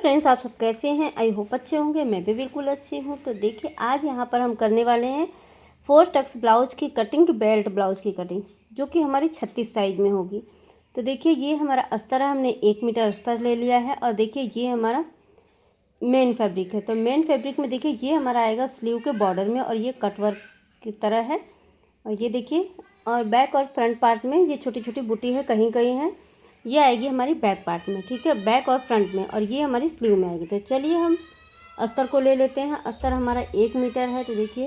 Friends, आप सब कैसे हैं? आई होप अच्छे होंगे। मैं भी बिल्कुल अच्छी हूँ। तो देखिए, आज यहाँ पर हम करने वाले हैं 4 टक्स ब्लाउज की कटिंग, बेल्ट ब्लाउज की कटिंग, जो कि हमारी 36 साइज में होगी। तो देखिए, ये हमारा अस्तर है, हमने 1 मीटर अस्तर ले लिया है। और देखिए, ये हमारा मेन फैब्रिक है। तो मेन फैब्रिक में देखिए, ये हमारा आएगा स्लीव के बॉर्डर में, और ये कटवर्क की तरह है। और ये देखिए, और बैक और फ्रंट पार्ट में ये छोटी छोटी बूटी है, कहीं कहीं है। ये आएगी हमारी बैक पार्ट में, ठीक है, बैक और फ्रंट में, और ये हमारी स्लीव में आएगी। तो चलिए हम अस्तर को ले लेते हैं। अस्तर हमारा 1 मीटर है। तो देखिए,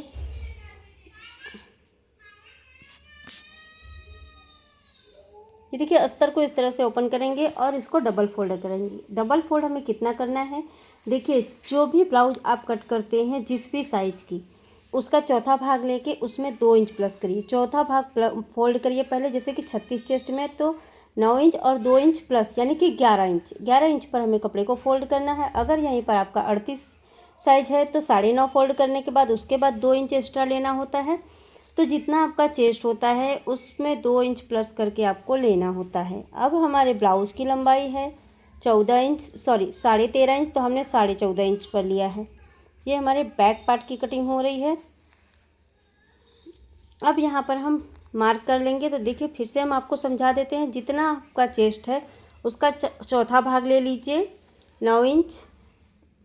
ये देखिए, अस्तर को इस तरह से ओपन करेंगे और इसको डबल फोल्ड करेंगे। डबल फोल्ड हमें कितना करना है? देखिए, जो भी ब्लाउज आप कट करते हैं जिस भी साइज की, उसका चौथा भाग लेके उसमें 2 इंच प्लस करिए। चौथा भाग फोल्ड करिए पहले। जैसे कि 36 चेस्ट में तो 9 इंच और 2 इंच प्लस, यानी कि 11 इंच। 11 इंच पर हमें कपड़े को फोल्ड करना है। अगर यहीं पर आपका 38 साइज है तो 9.5 फोल्ड करने के बाद उसके बाद 2 इंच एक्स्ट्रा लेना होता है। तो जितना आपका चेस्ट होता है उसमें 2 इंच प्लस करके आपको लेना होता है। अब हमारे ब्लाउज़ की लंबाई है 14 इंच, सॉरी 13.5 इंच, तो हमने 14.5 इंच पर लिया है। ये हमारे बैक पार्ट की कटिंग हो रही है। अब यहाँ पर हम मार्क कर लेंगे। तो देखिए, फिर से हम आपको समझा देते हैं। जितना आपका चेस्ट है उसका चौथा भाग ले लीजिए 9 इंच।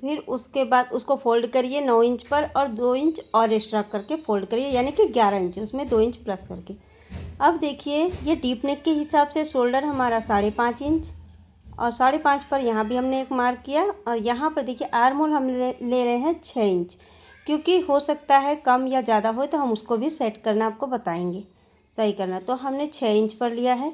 फिर उसके बाद उसको फोल्ड करिए 9 इंच पर, और 2 इंच और एक्स्ट्रा करके फोल्ड करिए, यानी कि 11 इंच, उसमें 2 इंच प्लस करके। अब देखिए, ये डीप नेक के हिसाब से शोल्डर हमारा 5.5 इंच, और 5.5 पर यहाँ भी हमने एक मार्क किया। और यहाँ पर देखिए, आर्म होल हम ले रहे हैं 6 इंच, क्योंकि हो सकता है कम या ज़्यादा हो, तो हम उसको भी सेट करना आपको बताएंगे, सही करना। तो हमने 6 इंच पर लिया है।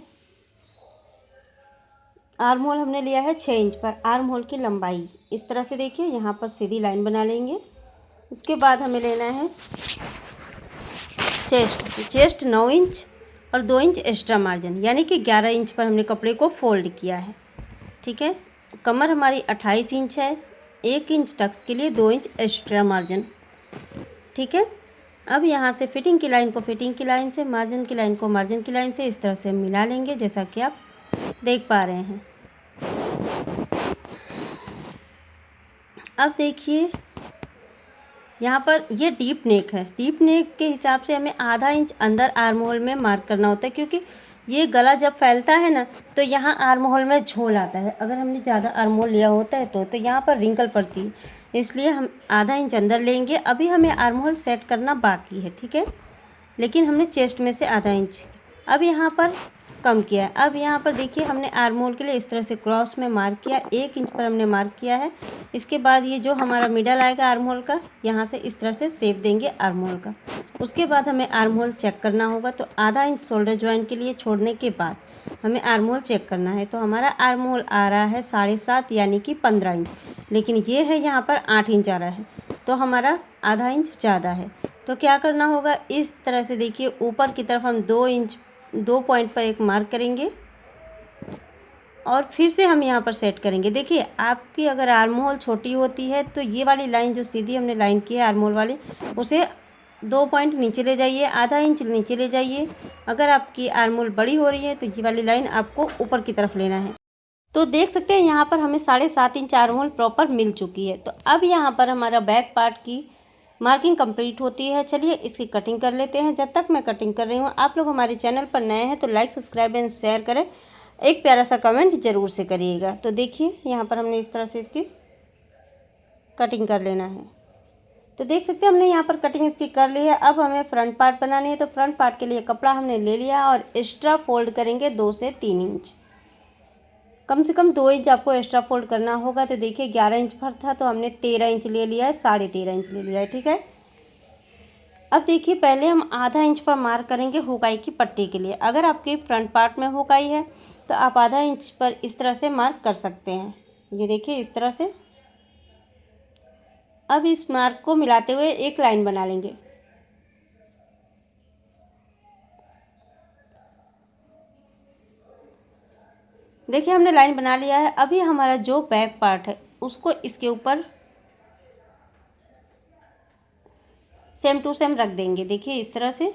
आर्म होल हमने लिया है 6 इंच पर। आर्म होल की लंबाई इस तरह से देखिए, यहाँ पर सीधी लाइन बना लेंगे। उसके बाद हमें लेना है चेस्ट 9 इंच और 2 इंच एक्स्ट्रा मार्जिन, यानी कि 11 इंच पर हमने कपड़े को फोल्ड किया है, ठीक है। कमर हमारी 28 इंच है। 1 इंच टक्स के लिए 2 इंच एक्स्ट्रा मार्जिन, ठीक है। अब यहाँ से फिटिंग की लाइन को फिटिंग की लाइन से, मार्जिन की लाइन को मार्जिन की लाइन से इस तरह से मिला लेंगे, जैसा कि आप देख पा रहे हैं। अब देखिए, यहाँ पर ये डीप नेक है। डीप नेक के हिसाब से हमें आधा इंच अंदर आर्म होल में मार्क करना होता है, क्योंकि ये गला जब फैलता है ना, तो यहाँ आर्म होल में झोल आता है। अगर हमने ज़्यादा आर्म होल लिया होता है तो यहाँ पर रिंकल पड़ती है, इसलिए हम आधा इंच अंदर लेंगे। अभी हमें आर्म होल सेट करना बाकी है, ठीक है, लेकिन हमने चेस्ट में से आधा इंच अब यहाँ पर कम किया है। अब यहाँ पर देखिए, हमने आर्म होल के लिए इस तरह से क्रॉस में मार्क किया, 1 इंच पर हमने मार्क किया है। इसके बाद ये जो हमारा मिडल आएगा आर्म होल का, यहाँ से इस तरह से शेप देंगे आर्म होल का। उसके बाद हमें आर्म होल चेक करना होगा। तो आधा इंच शोल्डर जॉइंट के लिए छोड़ने के बाद हमें आर्म होल चेक करना है। तो हमारा आर्म होल आ रहा है 7.5, यानी कि 15 इंच, लेकिन ये है यहाँ पर 8 इंच आ रहा है, तो हमारा आधा इंच ज़्यादा है। तो क्या करना होगा, इस तरह से देखिए, ऊपर की तरफ हम 2 इंच 2 पॉइंट पर एक मार्क करेंगे, और फिर से हम यहाँ पर सेट करेंगे। देखिए, आपकी अगर आर्म होल छोटी होती है तो ये वाली लाइन जो सीधी हमने लाइन की है आर्म होल वाली, उसे 2 पॉइंट नीचे ले जाइए, आधा इंच नीचे ले जाइए। अगर आपकी आर्म होल बड़ी हो रही है तो ये वाली लाइन आपको ऊपर की तरफ लेना है। तो देख सकते हैं, यहाँ पर हमें 7.5 इंच आर्म होल प्रॉपर मिल चुकी है। तो अब यहाँ पर हमारा बैक पार्ट की मार्किंग कंप्लीट होती है। चलिए इसकी कटिंग कर लेते हैं। जब तक मैं कटिंग कर रही हूँ, आप लोग हमारे चैनल पर नए हैं तो लाइक, सब्सक्राइब एंड शेयर करें। एक प्यारा सा कमेंट ज़रूर से करिएगा। तो देखिए, यहाँ पर हमने इस तरह से इसकी कटिंग कर लेना है। तो देख सकते हैं, हमने यहाँ पर कटिंग इसकी कर ली है। अब हमें फ्रंट पार्ट बनानी है। तो फ्रंट पार्ट के लिए कपड़ा हमने ले लिया और एक्स्ट्रा फोल्ड करेंगे 2 से 3 इंच, कम से कम 2 इंच आपको एक्स्ट्रा फोल्ड करना होगा। तो देखिए, 11 इंच पर था तो हमने 13 इंच ले लिया है, 13.5 इंच ले लिया है, ठीक है। अब देखिए, पहले हम आधा इंच पर मार्क करेंगे हुकाई की पट्टी के लिए। अगर आपके फ्रंट पार्ट में हुकाई है तो आप आधा इंच पर इस तरह से मार्क कर सकते हैं। ये देखिए, इस तरह से। अब इस मार्क को मिलाते हुए एक लाइन बना लेंगे। देखिए, हमने लाइन बना लिया है। अभी हमारा जो बैक पार्ट है उसको इसके ऊपर सेम टू सेम रख देंगे। देखिए, इस तरह से।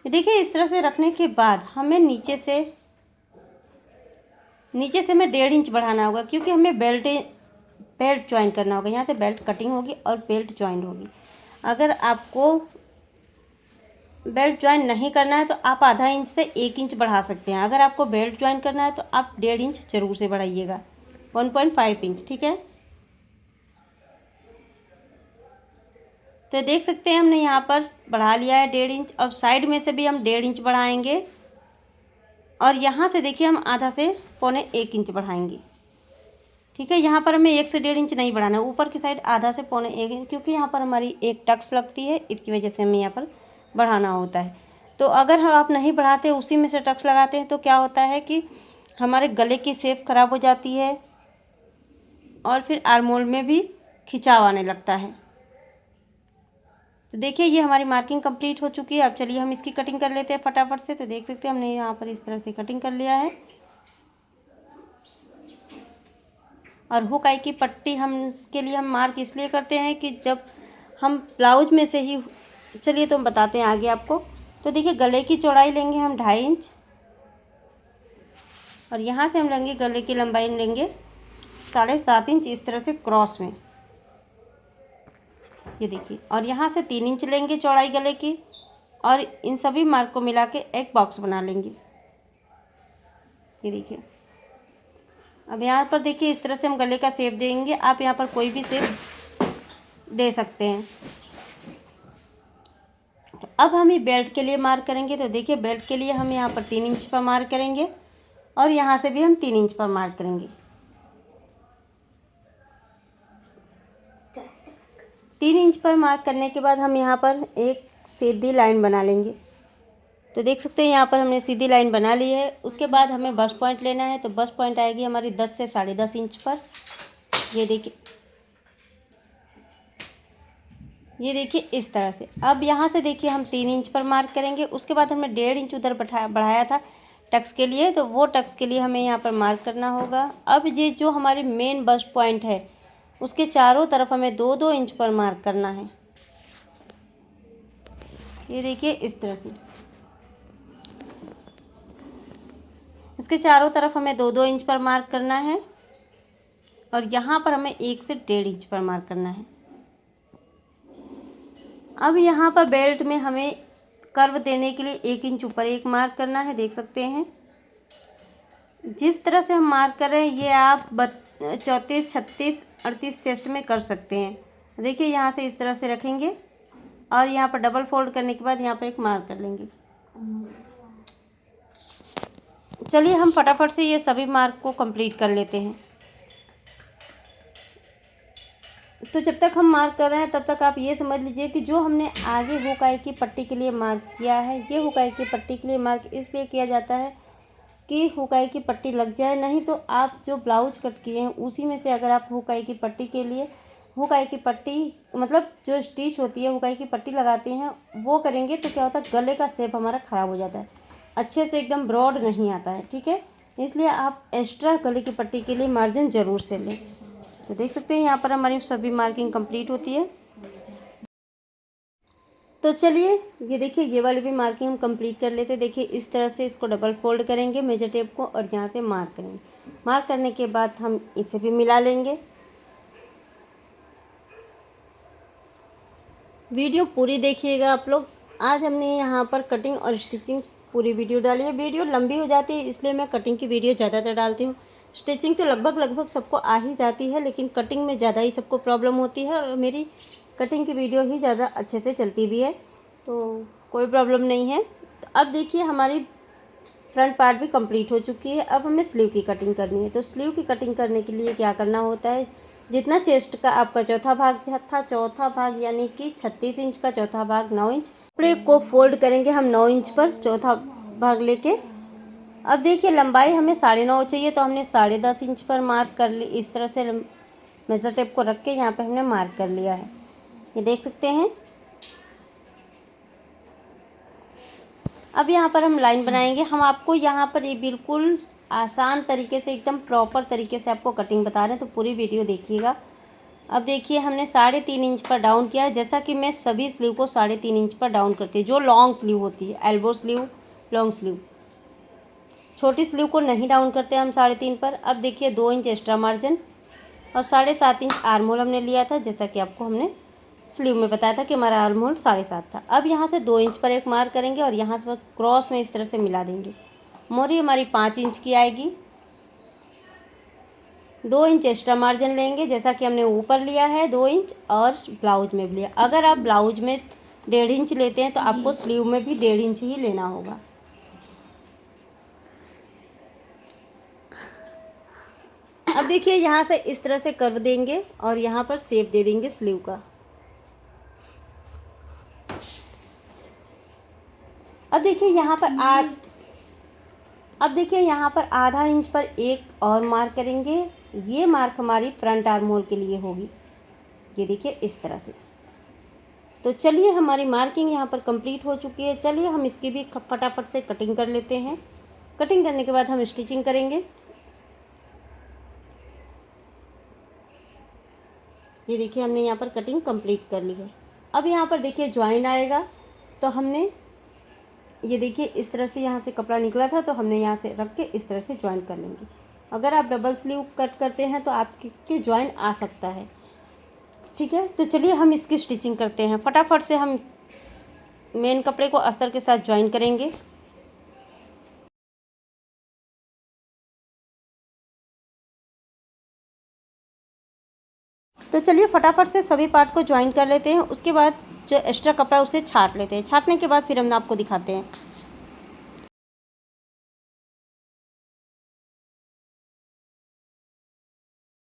देखिए, इस तरह से रखने के बाद हमें नीचे से नीचे से हमें 1.5 इंच बढ़ाना होगा, क्योंकि हमें बेल्ट ज्वाइन करना होगा। यहाँ से बेल्ट कटिंग होगी और बेल्ट ज्वाइन होगी। अगर आपको बेल्ट ज्वाइन नहीं करना है तो आप आधा इंच से 1 इंच बढ़ा सकते हैं। अगर आपको बेल्ट ज्वाइन करना है तो आप 1.5 इंच ज़रूर से बढ़ाइएगा, 1.5 इंच, ठीक है। तो देख सकते हैं हमने यहाँ पर बढ़ा लिया है 1.5 इंच। अब साइड में से भी हम 1.5 इंच बढ़ाएंगे और यहाँ से देखिए हम आधा से 1.25 इंच बढ़ाएंगे, ठीक है। यहाँ पर हमें 1 से 1.5 इंच नहीं बढ़ाना है, ऊपर की साइड आधा से 1.25 इंच, क्योंकि यहाँ पर हमारी एक टक्स लगती है, इसकी वजह से हमें यहाँ पर बढ़ाना होता है। तो अगर हम आप नहीं बढ़ाते, उसी में से टक्स लगाते हैं, तो क्या होता है कि हमारे गले की शेप ख़राब हो जाती है और फिर आर्मोल में भी खिंचाव आने लगता है। तो देखिए ये हमारी मार्किंग कंप्लीट हो चुकी है। अब चलिए हम इसकी कटिंग कर लेते हैं फटाफट से। तो देख सकते हैं हमने यहाँ पर इस तरह से कटिंग कर लिया है। और हुक आई की पट्टी के लिए हम मार्क इसलिए करते हैं कि जब हम ब्लाउज में से ही, चलिए तो हम बताते हैं आगे आपको। तो देखिए गले की चौड़ाई लेंगे हम 2.5 इंच और यहाँ से हम लेंगे गले की लंबाई लेंगे 7.5 इंच, इस तरह से क्रॉस में, ये देखिए। और यहाँ से 3 इंच लेंगे चौड़ाई गले की और इन सभी मार्क को मिला के एक बॉक्स बना लेंगे, ये देखिए। अब यहाँ पर देखिए इस तरह से हम गले का शेप देंगे। आप यहाँ पर कोई भी शेप दे सकते हैं। तो अब हम ये बेल्ट के लिए मार्क करेंगे। तो देखिए बेल्ट के लिए हम यहाँ पर 3 इंच पर मार्क करेंगे और यहाँ से भी हम 3 इंच पर मार्क करेंगे। 3 इंच पर मार्क करने के बाद हम यहाँ पर एक सीधी लाइन बना लेंगे। तो देख सकते हैं यहाँ पर हमने सीधी लाइन बना ली है। उसके बाद हमें बस्ट पॉइंट लेना है। तो बस्ट पॉइंट आएगी हमारी 10 से 10.5 इंच पर, ये देखिए, ये देखिए इस तरह से। अब यहाँ से देखिए हम 3 इंच पर मार्क करेंगे। उसके बाद हमने 1.5 इंच उधर बढ़ाया था टक्स के लिए, तो वो टक्स के लिए हमें यहाँ पर मार्क करना होगा। अब ये जो हमारे मेन बस्ट पॉइंट है उसके चारों तरफ हमें 2-2 इंच पर मार्क करना है, ये देखिए इस तरह से। इसके चारों तरफ हमें 2-2 इंच पर मार्क करना है और यहाँ पर हमें 1 से 1.5 इंच पर मार्क करना है। अब यहाँ पर बेल्ट में हमें कर्व देने के लिए 1 इंच ऊपर एक मार्क करना है, देख सकते हैं। जिस तरह से हम मार्क कर रहे हैं ये आप 34, 36, 38 चेस्ट में कर सकते हैं। देखिए यहाँ से इस तरह से रखेंगे और यहाँ पर डबल फोल्ड करने के बाद यहाँ पर एक मार्क कर लेंगे। चलिए हम फटाफट से ये सभी मार्क को कंप्लीट कर लेते हैं। तो जब तक हम मार्क कर रहे हैं तब तक आप ये समझ लीजिए कि जो हमने आगे हुक आई की पट्टी के लिए मार्क किया है, ये हुक आई की पट्टी के लिए मार्क इसलिए किया जाता है कि हुक आई की पट्टी लग जाए। नहीं तो आप जो ब्लाउज कट किए हैं उसी में से अगर आप हुक आई की पट्टी के लिए, हुक आई की पट्टी मतलब जो स्टिच होती है हुक आई की पट्टी लगाते हैं वो करेंगे तो क्या होता है, गले का शेप हमारा ख़राब हो जाता है, अच्छे से एकदम ब्रॉड नहीं आता है, ठीक है। इसलिए आप एक्स्ट्रा गले की पट्टी के लिए मार्जिन ज़रूर से लें। तो देख सकते हैं यहाँ पर हमारी सभी मार्किंग कंप्लीट होती है। तो चलिए ये देखिए ये वाली भी मार्किंग हम कंप्लीट कर लेते हैं। देखिए इस तरह से इसको डबल फोल्ड करेंगे मेजर टेप को और यहाँ से मार्क करेंगे। मार्क करने के बाद हम इसे भी मिला लेंगे। वीडियो पूरी देखिएगा आप लोग। आज हमने यहाँ पर कटिंग और स्टिचिंग पूरी वीडियो डाली है। वीडियो लंबी हो जाती है इसलिए मैं कटिंग की वीडियो ज़्यादातर डालती हूँ। स्टिचिंग तो लगभग सबको आ ही जाती है, लेकिन कटिंग में ज़्यादा ही सबको प्रॉब्लम होती है और मेरी कटिंग की वीडियो ही ज़्यादा अच्छे से चलती भी है, तो कोई प्रॉब्लम नहीं है। तो अब देखिए हमारी फ्रंट पार्ट भी कंप्लीट हो चुकी है। अब हमें स्लीव की कटिंग करनी है। तो स्लीव की कटिंग करने के लिए क्या करना होता है, जितना चेस्ट का आपका चौथा भाग था, चौथा भाग यानी कि 36 इंच का चौथा भाग 9 इंच, कपड़े को फोल्ड करेंगे हम 9 इंच पर चौथा भाग लेके। अब देखिए लंबाई हमें 9.5 चाहिए तो हमने 10.5 इंच पर मार्क कर ली। इस तरह से मेजर टेप को रख के यहाँ पे हमने मार्क कर लिया है, ये देख सकते हैं। अब यहाँ पर हम लाइन बनाएंगे। हम आपको यहाँ पर ये बिल्कुल आसान तरीके से एकदम प्रॉपर तरीके से आपको कटिंग बता रहे हैं, तो पूरी वीडियो देखिएगा। अब देखिए हमने 3.5 इंच पर डाउन किया है, जैसा कि मैं सभी स्लीव को 3.5 इंच पर डाउन करती हूँ। जो लॉन्ग स्लीव होती है, एल्बो स्लीव, लॉन्ग स्लीव, छोटी स्लीव को नहीं डाउन करते हम 3.5 पर। अब देखिए 2 इंच एक्स्ट्रा मार्जिन और 7.5 इंच आर्म होल हमने लिया था, जैसा कि आपको हमने स्लीव में बताया था कि हमारा आर्म होल 7.5 था। अब यहाँ से 2 इंच पर एक मार्क करेंगे और यहाँ से क्रॉस में इस तरह से मिला देंगे। मोरी हमारी 5 इंच की आएगी। 2 इंच एक्स्ट्रा मार्जिन लेंगे, जैसा कि हमने ऊपर लिया है 2 इंच और ब्लाउज में भी लिया। अगर आप ब्लाउज में 1.5 इंच लेते हैं तो आपको स्लीव में भी 1.5 इंच ही लेना होगा। अब देखिए यहाँ से इस तरह से कर्व देंगे और यहाँ पर शेप दे देंगे स्लीव का। अब देखिए यहाँ पर आधा इंच पर एक और मार्क करेंगे। ये मार्क हमारी फ्रंट आर्म होल के लिए होगी। ये देखिए इस तरह से। तो चलिए हमारी मार्किंग यहाँ पर कंप्लीट हो चुकी है। चलिए हम इसकी भी फटाफट से कटिंग कर लेते हैं। कटिंग करने के बाद हम स्टिचिंग करेंगे। ये देखिए हमने यहाँ पर कटिंग कंप्लीट कर ली है। अब यहाँ पर देखिए ज्वाइन आएगा, तो हमने ये देखिए इस तरह से यहाँ से कपड़ा निकला था, तो हमने यहाँ से रख के इस तरह से ज्वाइन कर लेंगे। अगर आप डबल स्लीव कट करते हैं तो आपके ज्वाइन आ सकता है। ठीक है, तो चलिए हम इसकी स्टिचिंग करते हैं। फटाफट से हम मेन कपड़े को अस्तर के साथ ज्वाइन करेंगे। तो चलिए फटाफट से सभी पार्ट को ज्वाइन कर लेते हैं। उसके बाद जो एक्स्ट्रा कपड़ा है उसे छाट लेते हैं। छाटने के बाद फिर हम आपको दिखाते हैं।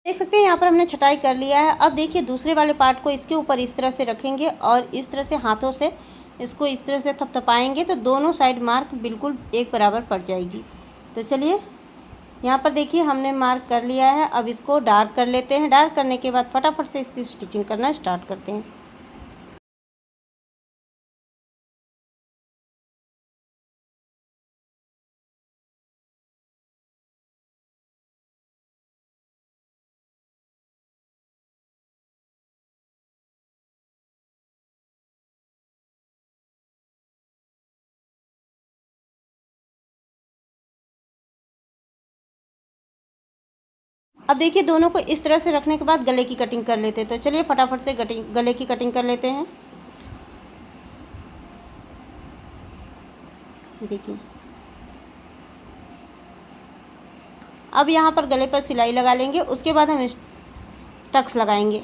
देख सकते हैं यहाँ पर हमने छटाई कर लिया है। अब देखिए दूसरे वाले पार्ट को इसके ऊपर इस तरह से रखेंगे और इस तरह से हाथों से इसको इस तरह से थपथपाएंगे, तो दोनों साइड मार्क बिल्कुल एक बराबर पड़ जाएगी। तो चलिए यहाँ पर देखिए हमने मार्क कर लिया है। अब इसको डार्क कर लेते हैं। डार्क करने के बाद फटाफट से इसकी स्टिचिंग करना स्टार्ट करते हैं। अब देखिए दोनों को इस तरह से रखने के बाद गले की कटिंग कर लेते हैं। तो चलिए फटाफट से गले की कटिंग कर लेते हैं। देखिए अब यहाँ पर गले पर सिलाई लगा लेंगे। उसके बाद हम टक्स लगाएंगे।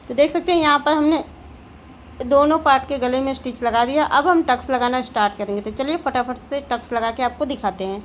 तो देख सकते हैं यहाँ पर हमने दोनों पार्ट के गले में स्टिच लगा दिया। अब हम टक्स लगाना स्टार्ट करेंगे। तो चलिए फटाफट से टक्स लगा के आपको दिखाते हैं।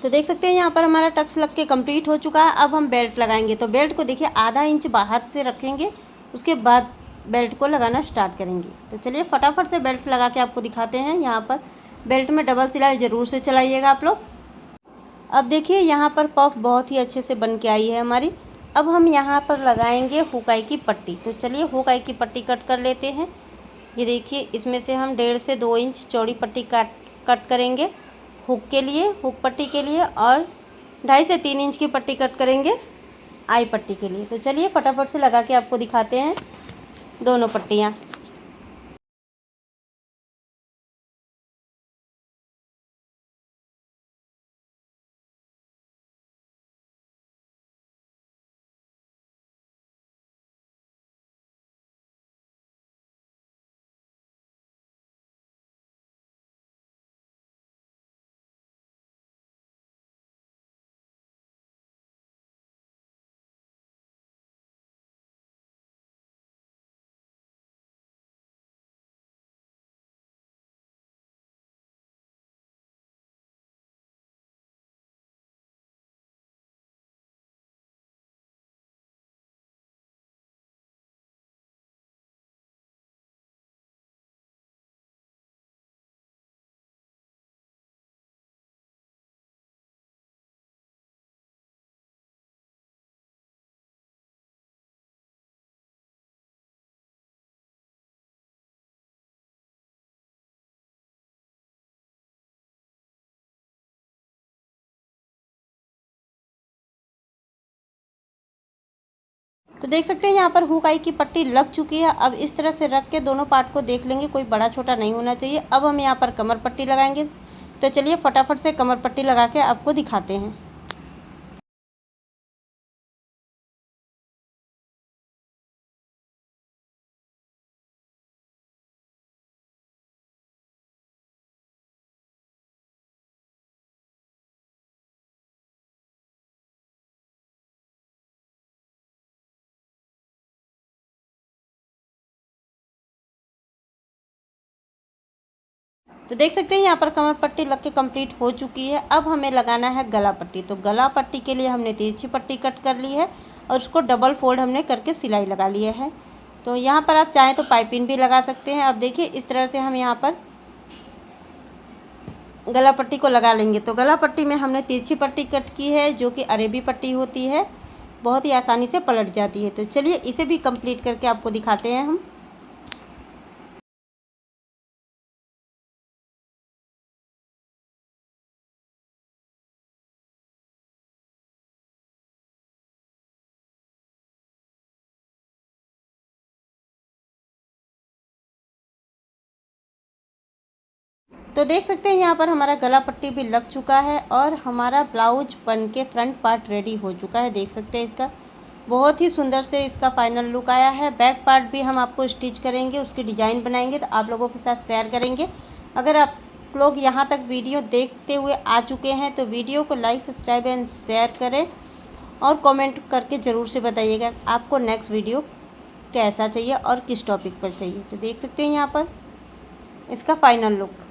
तो देख सकते हैं यहाँ पर हमारा टक्स लग के कंप्लीट हो चुका है। अब हम बेल्ट लगाएंगे। तो बेल्ट को देखिए आधा इंच बाहर से रखेंगे, उसके बाद बेल्ट को लगाना स्टार्ट करेंगे। तो चलिए फटाफट से बेल्ट लगा के आपको दिखाते हैं। यहाँ पर बेल्ट में डबल सिलाई ज़रूर से चलाइएगा आप लोग। अब देखिए यहाँ पर पफ बहुत ही अच्छे से बन के आई है हमारी। अब हम यहाँ पर लगाएंगे हुकाई की पट्टी। तो चलिए हुकाई की पट्टी कट कर लेते हैं। ये देखिए इसमें से हम 1.5 से 2 इंच चौड़ी पट्टी कट करेंगे हुक के लिए, हुक पट्टी के लिए, और 2.5 से 3 इंच की पट्टी कट करेंगे आई पट्टी के लिए। तो चलिए फटाफट से लगा के आपको दिखाते हैं दोनों पट्टियाँ। तो देख सकते हैं यहाँ पर हुकाई की पट्टी लग चुकी है। अब इस तरह से रख के दोनों पार्ट को देख लेंगे, कोई बड़ा छोटा नहीं होना चाहिए। अब हम यहाँ पर कमर पट्टी लगाएंगे। तो चलिए फटाफट से कमर पट्टी लगा के आपको दिखाते हैं। तो देख सकते हैं यहाँ पर कमर पट्टी लग के कंप्लीट हो चुकी है। अब हमें लगाना है गला पट्टी। तो गला पट्टी के लिए हमने तिरछी पट्टी कट कर ली है और उसको डबल फोल्ड हमने करके सिलाई लगा लिया है। तो यहाँ पर आप चाहें तो पाइपिंग भी लगा सकते हैं। अब देखिए इस तरह से हम यहाँ पर गला पट्टी को लगा लेंगे। तो गला पट्टी में हमने तिरछी पट्टी कट की है, जो कि अरेबी पट्टी होती है, बहुत ही आसानी से पलट जाती है। तो चलिए इसे भी कंप्लीट करके आपको दिखाते हैं हम। तो देख सकते हैं यहाँ पर हमारा गला पट्टी भी लग चुका है और हमारा ब्लाउज बन के फ्रंट पार्ट रेडी हो चुका है। देख सकते हैं इसका बहुत ही सुंदर से इसका फाइनल लुक आया है। बैक पार्ट भी हम आपको स्टिच करेंगे, उसकी डिज़ाइन बनाएंगे तो आप लोगों के साथ शेयर करेंगे। अगर आप लोग यहाँ तक वीडियो देखते हुए आ चुके हैं तो वीडियो को लाइक, सब्सक्राइब एंड शेयर करें और कमेंट करके ज़रूर से बताइएगा आपको नेक्स्ट वीडियो कैसा चाहिए और किस टॉपिक पर चाहिए। तो देख सकते हैं यहाँ पर इसका फाइनल लुक।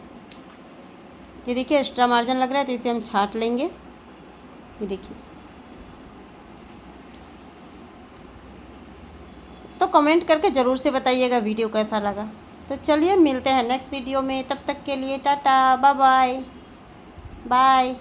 ये देखिए एक्स्ट्रा मार्जिन लग रहा है तो इसे हम छांट लेंगे। ये देखिए, तो कमेंट करके ज़रूर से बताइएगा वीडियो कैसा लगा। तो चलिए मिलते हैं नेक्स्ट वीडियो में, तब तक के लिए टाटा बाय बाय बाय।